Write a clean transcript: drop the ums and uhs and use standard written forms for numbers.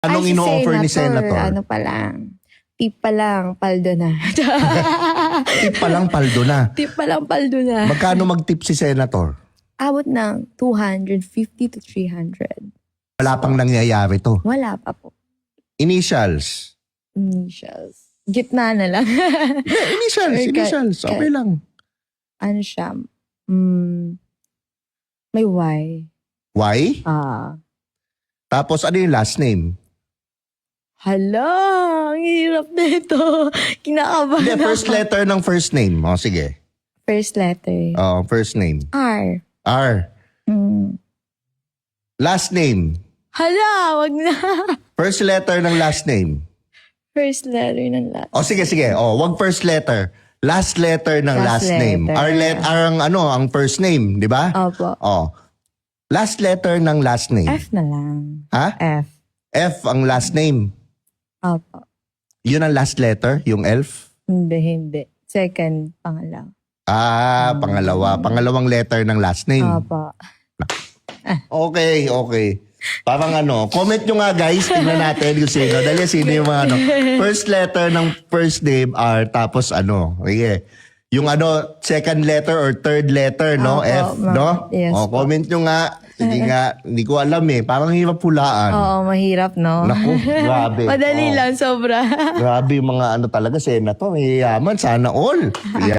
Anong si ino-offer ni Senator? Ano pa lang. Tip pa lang, paldo na. Tip pa lang, paldo na. Tip pa lang, paldo na. Magkano mag-tip si Senator? Abot ng 250 to 300. Wala pang nangyayari to. Wala pa po. Initials. Initials. Gitna na lang. Initials. Okay lang. Ano siya? May Y. Y? Tapos ano yung last name? Hala, ang hirap na ito. Kinakabahan Hindi, first ako. letter ng first name. O, sige. First letter. First name. R. R. Last Last name. Hala, wag na. First letter ng last name. First letter ng last. O, sige. Wag first letter. Last letter ng last Last name. letter. R ang first name, di ba? Opo. Last letter ng last name. F na lang. Ha? F. F ang last name. Opo. Yun ang last letter, yung elf? Hindi. Second, pangalaw. Pangalawa. Pangalawang letter ng last name. Opo. Okay. Parang comment nyo nga guys, tingnan natin yung sino. Dali, sino yung mga first letter ng first name R, tapos okay. Yung second letter or third letter, no? Opo, F, no? yes po. Comment nyo nga. Sige nga, hindi ko alam Parang hirap hulaan. Oo, mahirap, no? Naku, grabe. Madali lang, sobra. Grabe yung mga talaga, senator. May yaman, sana all.